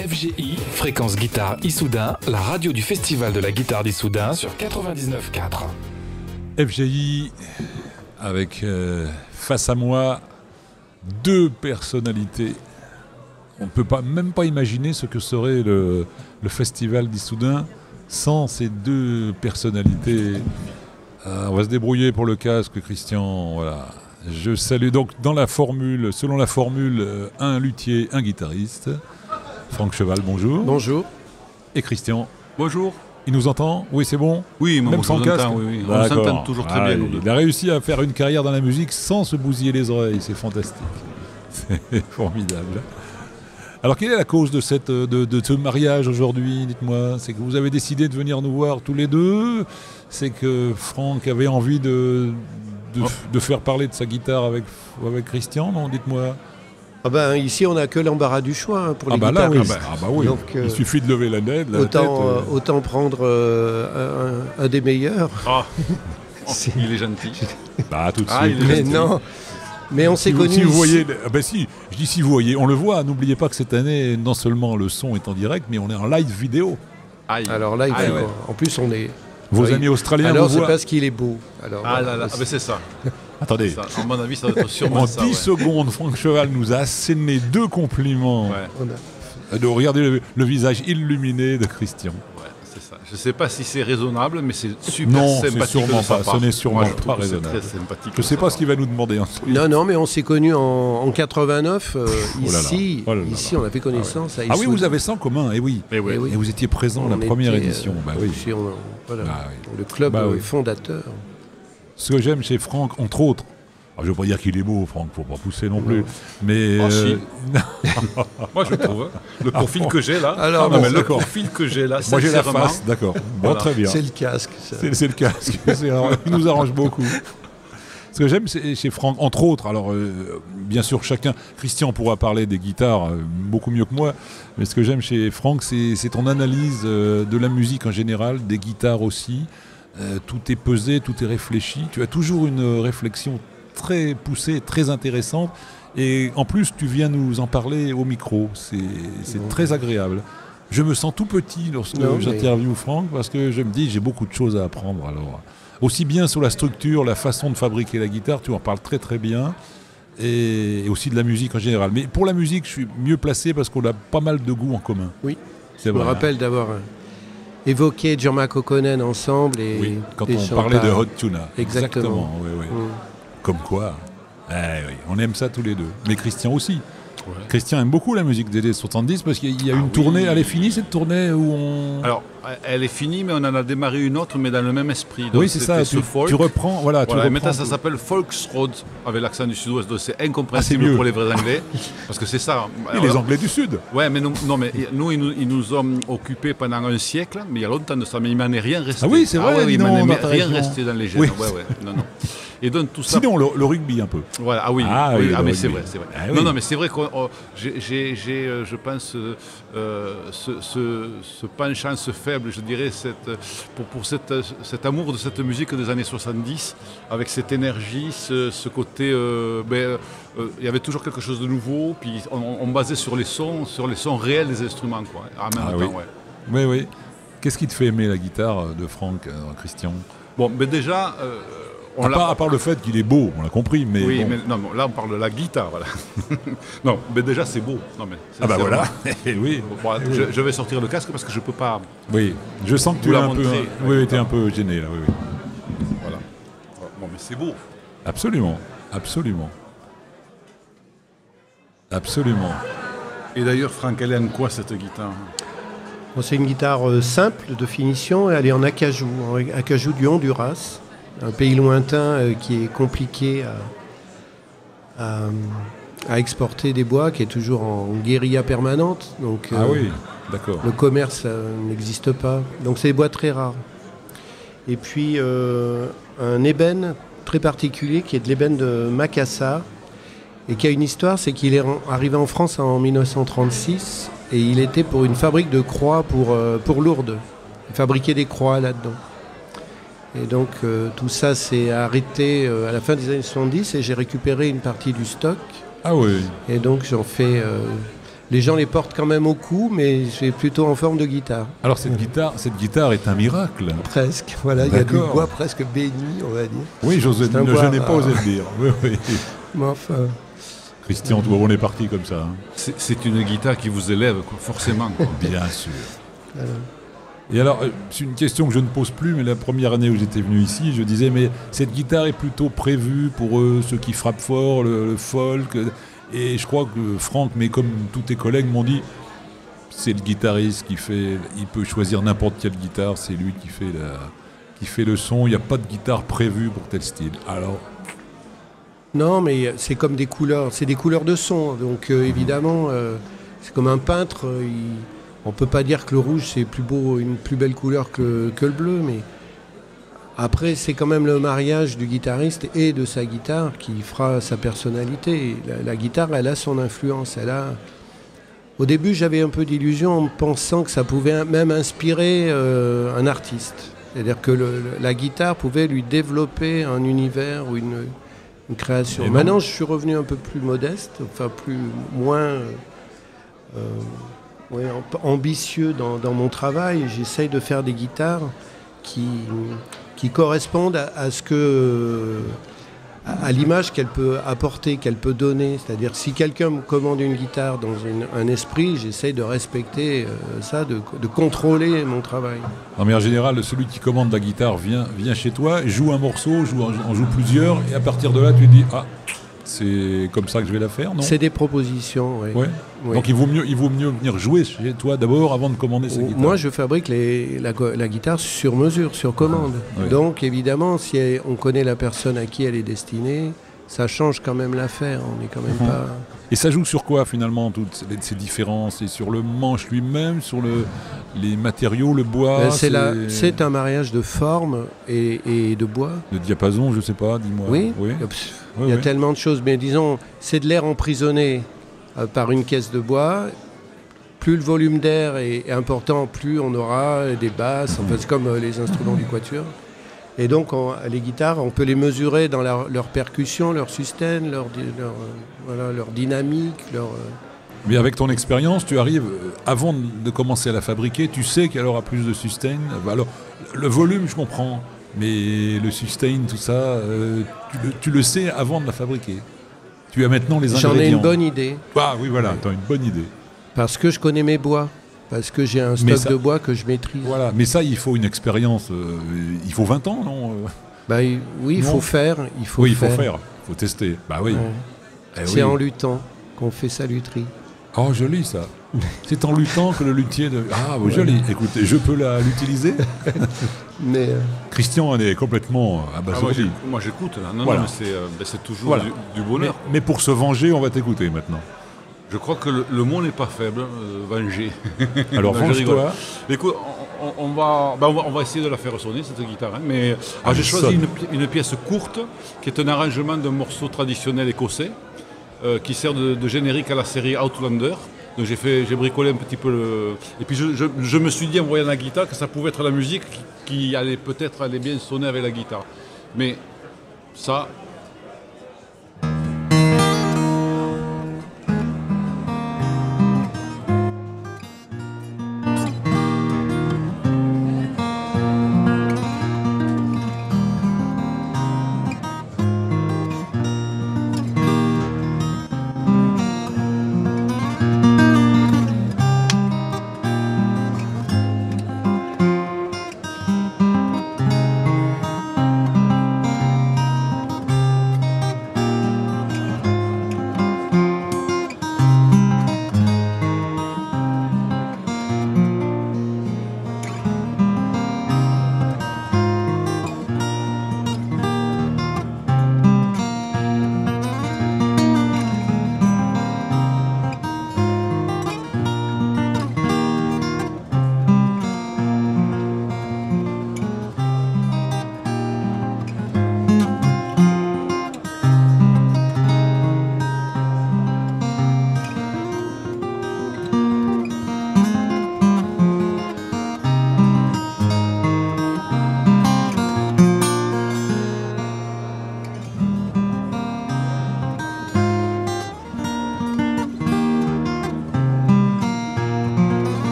FGI, Fréquence Guitare Issoudun, la radio du Festival de la Guitare d'Issoudun sur 99.4. FGI, avec face à moi deux personnalités. On ne peut même pas imaginer ce que serait le Festival d'Issoudun sans ces deux personnalités. On va se débrouiller pour le casque, Christian. Voilà. Je salue donc selon la formule, un luthier, un guitariste. Franck Cheval, bonjour. Bonjour. Et Christian. Bonjour. Il nous entend? Oui, c'est bon? Oui, même sans casque. Oui. On s'entend toujours très bien. Il a réussi à faire une carrière dans la musique sans se bousiller les oreilles. C'est fantastique. C'est formidable. Alors, quelle est la cause de ce mariage aujourd'hui? Dites-moi. C'est que vous avez décidé de venir nous voir tous les deux? C'est que Franck avait envie de faire parler de sa guitare avec Christian? Non, dites-moi. Ah ben, ici, on n'a que l'embarras du choix pour les là, guitaristes. oui. Donc, il suffit de lever la tête. Autant prendre un des meilleurs. Ah, il est gentil. Tout de suite. Mais non. Mais on s'est connus. Si vous voyez, je dis si vous voyez, on le voit. N'oubliez pas que cette année, non seulement le son est en direct, mais on est en live vidéo. Alors live, en plus on est. Vos amis australiens. Alors c'est parce qu'il est beau. Alors, c'est ça. Attendez. Ça, à mon avis, ça doit être sûrement ça. En 10 secondes, Franck Cheval nous a asséné deux compliments. Regardez le visage illuminé de Christian. C'est ça. Je ne sais pas si c'est raisonnable, mais c'est super sympathique. Non, c'est sûrement pas. Ce n'est sûrement pas raisonnable. Très sympathique. Je ne sais pas ce qu'il va nous demander ensuite. Non, mais on s'est connus en 89. Ici, on a fait connaissance. Ah oui, vous avez ça en commun. Et oui. Et vous étiez présent à la première édition. Le club fondateur. Ce que j'aime chez Franck, entre autres, je ne veux pas dire qu'il est beau, Franck, il ne faut pas pousser non plus. Mais si. Moi, je trouve. Le profil que j'ai là. Le profil que j'ai là, moi, j'ai la face, d'accord. Bon, très bien. C'est le casque. C'est le casque. Il nous arrange beaucoup. Ce que j'aime chez Franck, entre autres, alors bien sûr, Christian pourra parler des guitares beaucoup mieux que moi, mais ce que j'aime chez Franck, c'est ton analyse de la musique en général, des guitares aussi. Tout est pesé, tout est réfléchi. Tu as toujours une réflexion très poussée, très intéressante. Et en plus, tu viens nous en parler au micro. C'est très agréable. Je me sens tout petit lorsque j'interviewe Franck parce que je me dis j'ai beaucoup de choses à apprendre. Alors, aussi bien sur la structure, la façon de fabriquer la guitare, tu en parles très très bien. Et aussi de la musique en général. Mais pour la musique, je suis mieux placé parce qu'on a pas mal de goûts en commun. Oui, je me rappelle d'avoir évoqué Gianmarco Conen ensemble. Quand on parlait de Hot Tuna. Exactement. Oui. Comme quoi, on aime ça tous les deux. Mais Christian aussi. Ouais. Christian aime beaucoup la musique des années 70 parce qu'il y a une tournée. Elle est finie cette tournée où on... Alors, elle est finie, mais on en a démarré une autre, mais dans le même esprit. Donc, oui, c'est ça. Tu reprends. Voilà, tu reprends. Maintenant, ça s'appelle Volksrode avec l'accent du Sud-Ouest. Donc c'est incompréhensible pour les vrais Anglais, parce que c'est ça. Et les Anglais du Sud. Ouais, mais nous, ils nous ont occupés pendant un siècle, mais il y a longtemps de ça, mais il m'en est rien resté. Ah oui, c'est vrai. Il m'en est rien resté dans les gènes. Oui. Non. Et donc tout ça. Sinon, le rugby un peu. Voilà, mais c'est vrai. Non, mais c'est vrai que j'ai, je pense, ce penchant, ce faible, je dirais, pour cet amour de cette musique des années 70, avec cette énergie, ce côté, il y avait toujours quelque chose de nouveau, puis on basait sur les sons réels des instruments, quoi, en même temps. Oui. Qu'est-ce qui te fait aimer la guitare de Franck, Christian? Bon, mais déjà... à part le fait qu'il est beau, on l'a compris, mais... Oui, bon. mais non, là on parle de la guitare, voilà. Non, mais déjà c'est beau. Non, mais voilà. Oui. Bon, je vais sortir le casque parce que je peux pas... Oui, je sens que tu es un peu... Oui, tu es un peu gêné, là, oui. Voilà. Bon, mais c'est beau. Absolument. Et d'ailleurs, Franck, elle est en quoi, cette guitare? Bon, c'est une guitare simple de finition, elle est en acajou du Honduras. Un pays lointain qui est compliqué à exporter des bois, qui est toujours en guérilla permanente. Donc, oui, d'accord. Le commerce n'existe pas. Donc c'est des bois très rares. Et puis un ébène très particulier qui est de l'ébène de Macassar et qui a une histoire, c'est qu'il est arrivé en France en 1936 et il était pour une fabrique de croix pour Lourdes. Il fabriquait des croix là-dedans. Et donc tout ça s'est arrêté à la fin des années 70 et j'ai récupéré une partie du stock. Ah oui. Et donc j'en fais Les gens les portent quand même au cou, mais c'est plutôt en forme de guitare. Alors cette guitare est un miracle. Presque, voilà, il y a du D'accord. bois presque béni, on va dire. Oui, C'est un je bois n'ai pas rare. osé le dire. Oui, oui. Mais enfin, Christian, toi, on est parti comme ça. Hein. C'est une guitare qui vous élève, quoi, forcément. Quoi. Bien sûr. voilà. Et alors, c'est une question que je ne pose plus, mais la première année où j'étais venu ici, je disais, mais cette guitare est plutôt prévue pour ceux qui frappent fort, le folk. Et je crois que Franck, mais comme tous tes collègues m'ont dit, c'est le guitariste qui fait, il peut choisir n'importe quelle guitare, c'est lui qui fait le son, il n'y a pas de guitare prévue pour tel style. Alors, Non, mais c'est comme des couleurs, c'est des couleurs de son. Donc évidemment, c'est comme un peintre. On peut pas dire que le rouge c'est plus beau, une plus belle couleur que le bleu, mais après c'est quand même le mariage du guitariste et de sa guitare qui fera sa personnalité. La guitare, elle a son influence. Au début, j'avais un peu d'illusion en pensant que ça pouvait même inspirer un artiste. C'est-à-dire que la guitare pouvait lui développer un univers ou une création. Et non. Maintenant, je suis revenu un peu plus modeste, enfin moins ambitieux dans mon travail. J'essaye de faire des guitares qui correspondent à ce que à l'image qu'elle peut apporter, qu'elle peut donner. C'est-à-dire si quelqu'un me commande une guitare dans un esprit, j'essaye de respecter ça, de contrôler mon travail. en manière générale, celui qui commande la guitare vient chez toi, joue un morceau, en joue plusieurs, et à partir de là, tu dis, ah, c'est comme ça que je vais la faire, non? C'est des propositions, oui. Ouais. Oui. Donc il vaut mieux venir jouer chez toi d'abord avant de commander sa guitare. Moi, je fabrique la guitare sur mesure, sur commande. Ah, oui. Donc, évidemment, si on connaît la personne à qui elle est destinée, ça change quand même l'affaire. On n'est quand même pas... Et ça joue sur quoi finalement, toutes ces différences? C'est sur le manche lui-même, sur les matériaux, le bois? C'est un mariage de forme et de bois. Le diapason, je sais pas, dis-moi. Oui, Oui. il y a oui. tellement de choses. Mais disons, c'est de l'air emprisonné par une caisse de bois. Plus le volume d'air est important, plus on aura des basses. Enfin, c'est comme les instruments du quatuor. Et donc, les guitares, on peut les mesurer dans leur percussion, leur sustain, leur dynamique. Mais avec ton expérience, tu arrives, avant de commencer à la fabriquer, tu sais qu'elle aura plus de sustain. Alors, le volume, je comprends, mais le sustain, tout ça, tu le sais avant de la fabriquer. Tu as maintenant les ingrédients. J'en ai une bonne idée, Ah oui, voilà, tu as une bonne idée. parce que je connais mes bois, parce que j'ai un stock de bois que je maîtrise. Voilà, mais ça, il faut une expérience, il faut 20 ans, non? Oui, il Non. faut faire. Oui, il faut faire, il faut tester. Bah oui. Ouais. Eh C'est oui. en luttant qu'on fait sa lutherie. Oh, joli ça. C'est en luttant que le luthier de... Ah, bah, joli. Écoutez, je peux l'utiliser. Mais Christian, on est complètement abasourdi. Moi j'écoute là. Non, Voilà. non, mais c'est toujours Voilà. du bonheur. Mais pour se venger, on va t'écouter maintenant. Je crois que le mot n'est pas faible, venger. Alors, Non, je rigole. venge-toi. Écoute, on va essayer de la faire sonner cette guitare. Hein, mais j'ai elle choisi sonne. une pièce courte qui est un arrangement d'un morceau traditionnel écossais qui sert de générique à la série Outlander. Donc j'ai bricolé un petit peu et puis je me suis dit en voyant la guitare que ça pouvait être la musique qui allait peut-être aller bien sonner avec la guitare. Mais ça,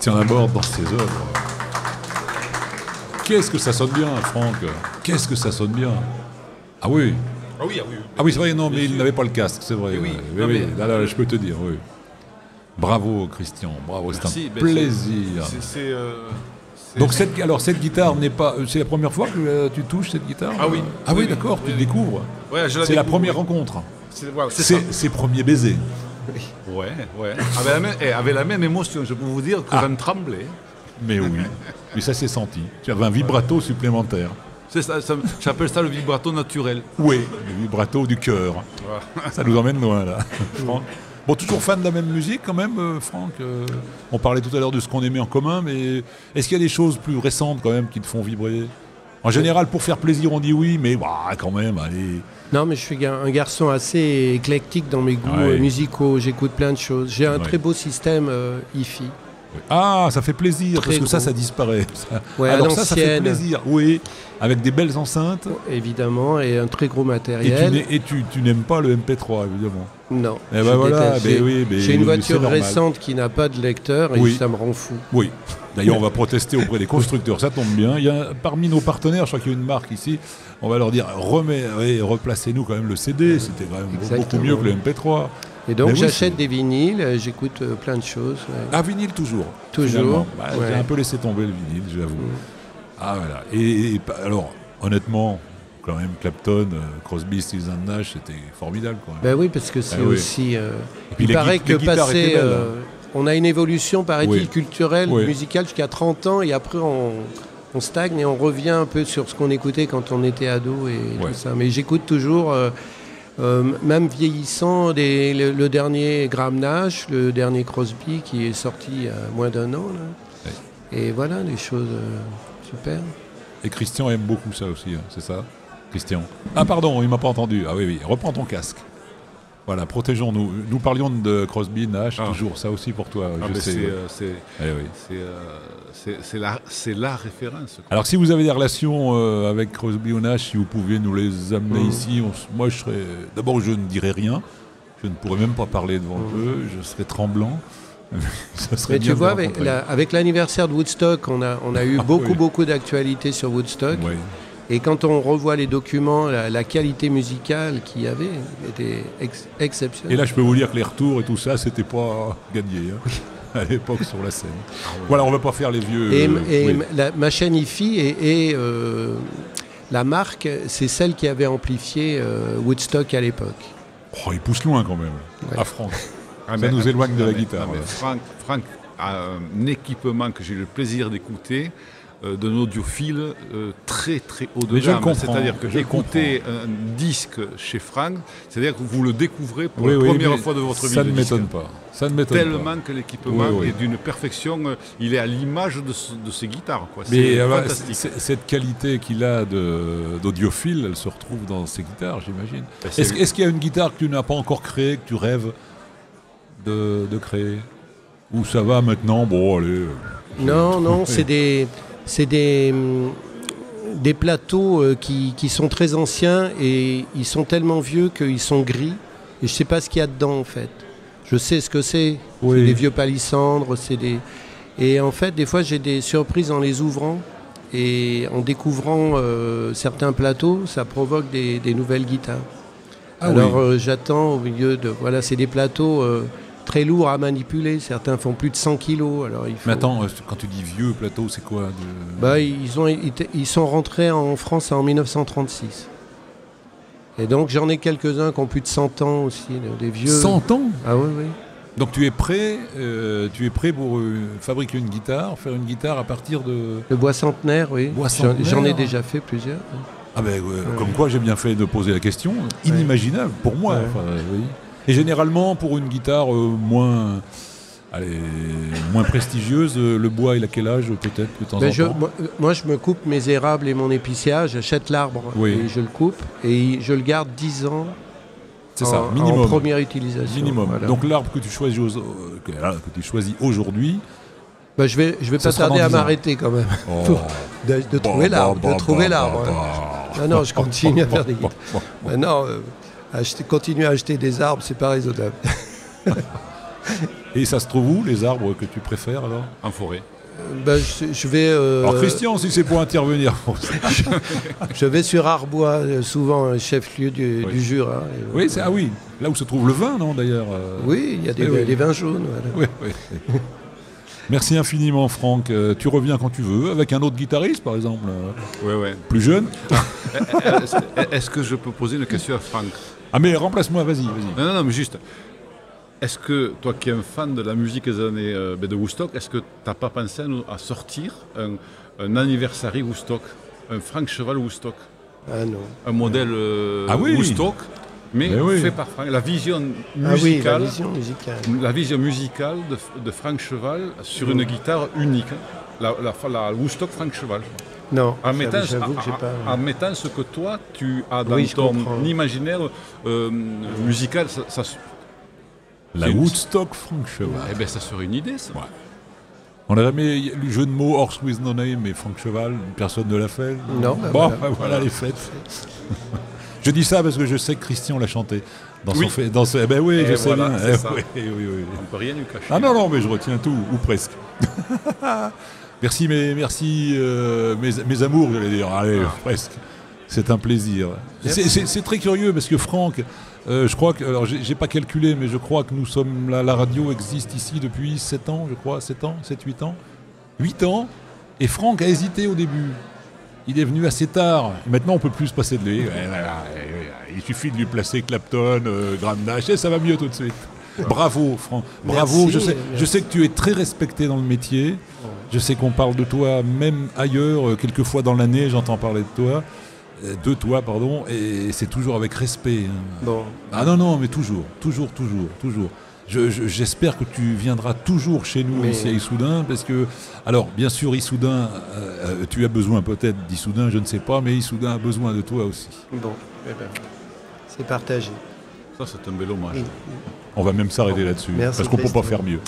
Christian Laborde dans ses œuvres. Qu'est-ce que ça sonne bien, Franck. Qu'est-ce que ça sonne bien. Ah oui. Ah oui, ah oui. Ah oui, c'est vrai, non, mais il n'avait pas le casque, c'est vrai. Oui, oui, non, oui. mais- Là, je peux te dire, oui. Bravo, Christian, bravo, c'est Merci, un ben, plaisir. c'est- Donc cette guitare n'est pas... C'est la première fois que tu touches cette guitare? Ah oui. Ah oui, Oui, d'accord, oui, tu oui. découvres. Ouais, je C'est la découvre, première oui. rencontre. Ouais, c'est ça. C'est ses premiers baisers. Ouais, ouais. Avec la même émotion, je peux vous dire que j'en tremblais. Mais oui, mais ça s'est senti. Tu avais un vibrato supplémentaire. C'est ça, j'appelle ça le vibrato naturel. Oui, le vibrato du cœur. Voilà. Ça nous emmène loin, là. Franck. Bon, toujours fan de la même musique, quand même, Franck. On parlait tout à l'heure de ce qu'on aimait en commun, mais est-ce qu'il y a des choses plus récentes, quand même, qui te font vibrer? En général, pour faire plaisir, on dit oui, mais bah, quand même, allez. Non, mais je suis un garçon assez éclectique dans mes goûts Ouais. musicaux. J'écoute plein de choses. J'ai un Ouais. très beau système hi-fi. Ah, ça fait plaisir, Très parce que ça gros. disparaît. Ça. Ouais, à Alors ça fait l'ancienne. plaisir. Oui, avec des belles enceintes. Évidemment, et un très gros Et matériel. tu n'aimes pas le MP3, évidemment. Non. Eh je ben voilà, déteste. ben oui, ben J'ai une c'est voiture normal. récente qui n'a pas de lecteur et Oui. ça me rend fou. Oui. D'ailleurs, on va protester auprès des constructeurs, ça tombe bien. Il y a, parmi nos partenaires, je crois qu'il y a une marque ici, on va leur dire replacez-nous quand même le CD, c'était quand même beaucoup Exactement. mieux que le MP3. Et donc Mais oui, j'achète c'est- des vinyles, j'écoute plein de choses. Ouais. Ah, vinyle toujours. Toujours, finalement. Bah, ouais. J'ai un peu laissé tomber le vinyle, j'avoue. Ah voilà. Alors, honnêtement, quand même, Clapton, Crosby, Stills and Nash, c'était formidable quand même. Ben oui, parce que c'est Ah oui. aussi. Et puis Il les paraît gui- que les guitares passer. étaient belles, hein. On a une évolution, paraît-il, Oui. culturelle, Oui. musicale jusqu'à 30 ans et après on stagne et on revient un peu sur ce qu'on écoutait quand on était ado et Ouais. tout ça. Mais j'écoute toujours, même vieillissant, le dernier Graham Nash, le dernier Crosby qui est sorti il y a moins d'un an. Là. Et voilà, des choses super. Et Christian aime beaucoup ça aussi, hein, c'est ça, Christian? Ah pardon, il m'a pas entendu. Ah oui, oui, reprends ton casque. Voilà, protégeons-nous. Nous parlions de Crosby, Nash, Ah. toujours ça aussi pour toi, Ah, je ben, sais. Eh oui. c'est la référence. quoi. Alors si vous avez des relations avec Crosby ou Nash, si vous pouviez nous les amener Mm. ici, moi je serais... D'abord je ne dirais rien, je ne pourrais même pas parler devant eux, je serais tremblant. Ça serait Mais bien tu de vois, les rencontrer. avec l'anniversaire de Woodstock, on a eu Ah, beaucoup, oui. d'actualités sur Woodstock. Ouais. Et quand on revoit les documents, la qualité musicale qu'il y avait était exceptionnelle. Et là je peux vous dire que les retours et tout ça, c'était pas gagné hein, à l'époque sur la scène. Voilà, on va pas faire les vieux... Et, oui. ma chaîne IFI et la marque, c'est celle qui avait amplifié Woodstock à l'époque. Oh, il pousse loin quand même, Ouais. à France. Ah, Ça mais- nous éloigne de ah, la mais- guitare. ah, mais voilà. Franck a un équipement que j'ai eu le plaisir d'écouter, d'un audiophile très très haut de Mais je le gamme. comprends, C'est-à-dire que je le écouter un disque chez Franck, c'est-à-dire que vous le découvrez pour Oui, la oui, première mais fois de votre vie. ça ne le disque. m'étonne pas. Ça ne m'étonne pas. Tellement que l'équipement Oui, oui. est d'une perfection, il est à l'image de ses guitares. Quoi. Mais C'est voilà, fantastique. cette qualité qu'il a d'audiophile, elle se retrouve dans ses guitares, j'imagine. Ben, c'est- Est-ce qu'il y a une guitare que tu n'as pas encore créée, que tu rêves de créer? Ou ça va maintenant? Bon, allez. Non, Oui. c'est des plateaux qui sont très anciens et ils sont tellement vieux qu'ils sont gris. Et je sais pas ce qu'il y a dedans en fait. Je sais ce que c'est. Oui. C'est des vieux palissandres, Et en fait, des fois, j'ai des surprises en les ouvrant. Et en découvrant certains plateaux, ça provoque des nouvelles guitares. Ah Alors oui. j'attends au milieu de... Voilà, c'est des plateaux très lourds à manipuler. Certains font plus de 100 kilos. Alors il faut... Mais attends, quand tu dis vieux plateau, c'est quoi de... Bah, ils sont rentrés en France en 1936. Et donc j'en ai quelques-uns qui ont plus de 100 ans aussi, des vieux... 100 ans? Ah oui, oui. Donc tu es prêt pour fabriquer une guitare, faire une guitare à partir de... Le bois centenaire, oui. Bois J'en ai centenaire. déjà fait plusieurs. Ah ben, comme quoi j'ai bien fait de poser la question. Inimaginable pour moi. Ouais. Enfin, oui. Et généralement, pour une guitare moins prestigieuse, le bois, il a quel âge peut-être de temps Ben, en temps? moi, je me coupe mes érables et mon épicéa, j'achète l'arbre Oui. et je le coupe et je le garde 10 ans C'est ça, en minimum. première utilisation. Minimum. Voilà. Donc l'arbre que tu choisis, aujourd'hui, Ben, je vais ça pas sera tarder dans à 10 ans. m'arrêter quand même. oh, De trouver l'arbre. De trouver l'arbre. Ah non, je continue à faire des guitares. Maintenant, continuer à acheter des arbres, c'est pas raisonnable. Et ça se trouve où, les arbres que tu préfères alors? En forêt. Je vais. Alors Christian, si c'est pour intervenir. Je vais sur Arbois, souvent chef-lieu du Jura. Oui, ah oui, là où se trouve le vin, non d'ailleurs. Oui, il y a des vins jaunes. Voilà. Oui, oui. Merci infiniment, Franck. Tu reviens quand tu veux, avec un autre guitariste, par exemple. Oui, oui. Plus jeune. Est-ce que je peux poser une question à Franck? Ah mais remplace-moi, vas-y. Non, mais juste. Est-ce que, toi qui es un fan de la musique des années de Woodstock, est-ce que tu n'as pas pensé à sortir un anniversary Woodstock, un Franck Cheval Woodstock? Ah non. Un modèle Woodstock, mais fait par Franck. La vision musicale, la vision musicale de Franck Cheval sur une guitare unique. La Woodstock Franck Cheval. Non, en mettant ce que toi tu as dans ton imaginaire musical. La Woodstock Franck Cheval. Eh bien, ça serait une idée, ça. Ouais. On n'a jamais eu le jeu de mots Horse with No Name, mais Franck Cheval, personne ne l'a fait. Non, voilà les fêtes. Je dis ça parce que je sais que Christian l'a chanté. Eh ben oui, je sais bien. Oui. On ne peut rien lui cacher. Ah non, mais je retiens tout, ou presque. Merci, mes amours, j'allais dire. Allez, presque. C'est un plaisir. C'est très curieux parce que Franck, je crois que, alors j'ai pas calculé, mais je crois que nous sommes, la radio existe ici depuis 7 ans, je crois, 7 ans, 8 ans. 8 ans, et Franck a hésité au début. Il est venu assez tard. Maintenant, on peut plus se passer de lui. Il suffit de lui placer Clapton, Graham Nash, et ça va mieux tout de suite. Bravo, Franck. Bravo. Merci, je sais que tu es très respecté dans le métier. Je sais qu'on parle de toi même ailleurs. Quelquefois dans l'année, j'entends parler de toi. Et c'est toujours avec respect. Bon. Ah non, mais toujours. J'espère que tu viendras toujours chez nous ici à Issoudun, parce que, alors bien sûr Issoudun, tu as besoin peut-être d'Issoudun, je ne sais pas, mais Issoudun a besoin de toi aussi. Bon, c'est partagé. Ça, c'est un bel hommage. On va même s'arrêter là-dessus, parce qu'on ne peut pas faire mieux.